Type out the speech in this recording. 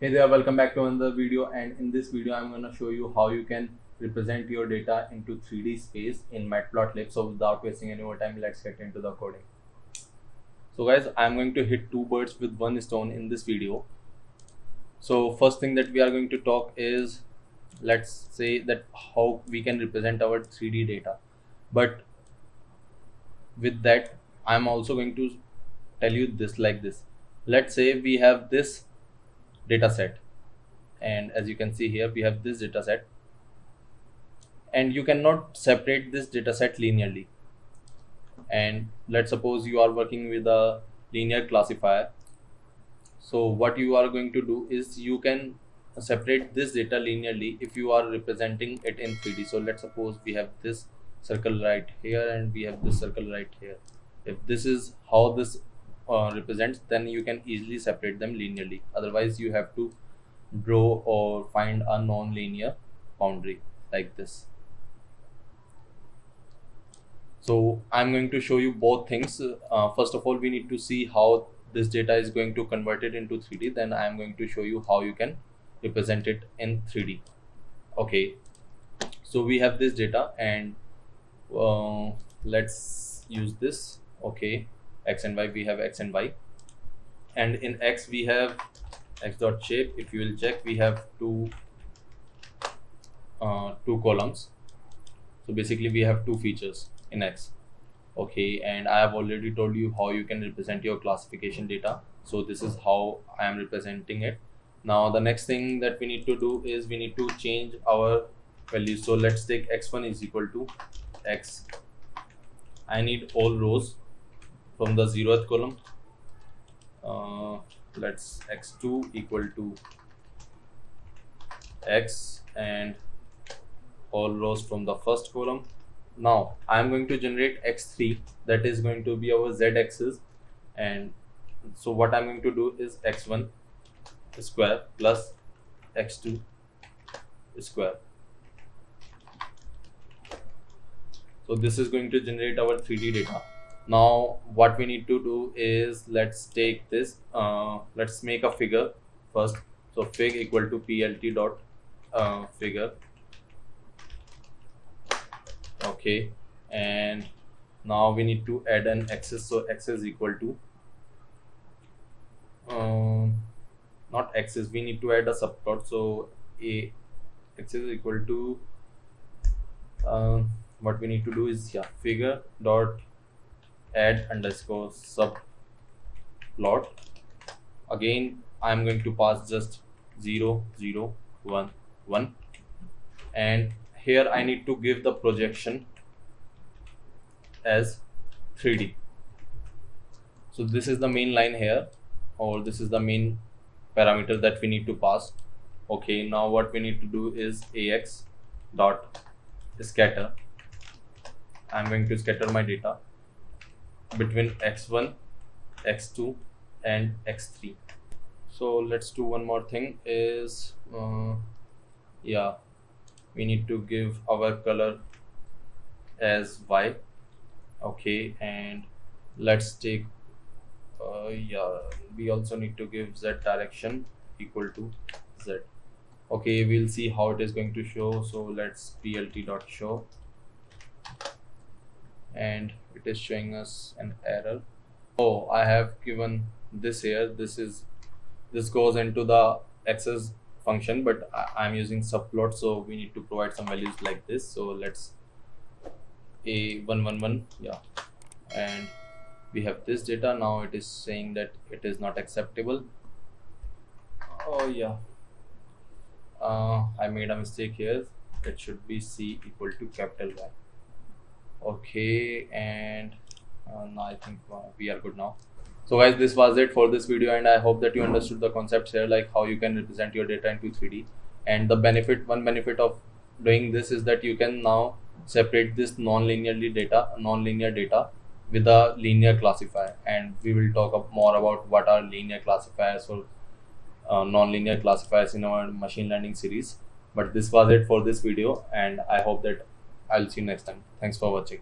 Hey there, welcome back to another video, and in this video I'm going to show you how you can represent your data into 3D space in Matplotlib. So without wasting any more time, let's get into the coding. So guys, I'm going to hit two birds with one stone in this video. So first thing that we are going to talk is, let's say that how we can represent our 3D data. But with that, I'm also going to tell you this like this. Let's say we have this data set, and as you can see here we have this data set, and you cannot separate this data set linearly. And let's suppose you are working with a linear classifier. So what you are going to do is you can separate this data linearly if you are representing it in 3D. So let's suppose we have this circle right here and we have this circle right here. If this is how this represents, then you can easily separate them linearly. Otherwise you have to draw or find a non-linear boundary like this. So I'm going to show you both things. First of all, we need to see how this data is going to convert it into 3D. Then I'm going to show you how you can represent it in 3D. Okay, so we have this data, and let's use this. Okay, x and y, we have x and y, and in x we have x dot shape. If you will check, we have two columns. So basically we have two features in x. Okay, and I have already told you how you can represent your classification data. So this is how I am representing it. Now the next thing that we need to do is we need to change our values. So let's take x1 is equal to x. I need all rows from the 0th column. Let's x2 equal to x, and all rows from the first column. Now I am going to generate x3, that is going to be our z-axis, and so what I'm going to do is x1 square plus x2 square. So this is going to generate our 3D data. Now what we need to do is, let's take this, let's make a figure first. So fig equal to plt dot figure. Okay, and now we need to add an axis. So x is equal to not axis, we need to add a subplot. So a x is equal to what we need to do is, yeah, figure dot add underscore subplot. Again I'm going to pass just 0 0 1 1, and here I need to give the projection as 3D. So this is the main line here, or this is the main parameter that we need to pass. Okay, now what we need to do is ax dot scatter. I'm going to scatter my data between x1, x2 and x3. So let's do one more thing is, yeah, we need to give our color as y. Okay, and let's take yeah, we also need to give z direction equal to z. Okay, we'll see how it is going to show. So let's plt dot show, and it is showing us an error. Oh, I have given this here. This goes into the axis function, but I'm using subplot, so we need to provide some values like this. So let's a111, yeah, and we have this data. Now it is saying that it is not acceptable. Oh yeah, I made a mistake here. It should be c equal to capital Y. Okay, and now I think we are good now. So guys, this was it for this video, and I hope that you understood the concepts here, like how you can represent your data into 3D. And the one benefit of doing this is that you can now separate this non-linear data with a linear classifier, and we will talk more about what are linear classifiers or non-linear classifiers in our machine learning series. But this was it for this video, and I hope that I'll see you next time. Thanks for watching.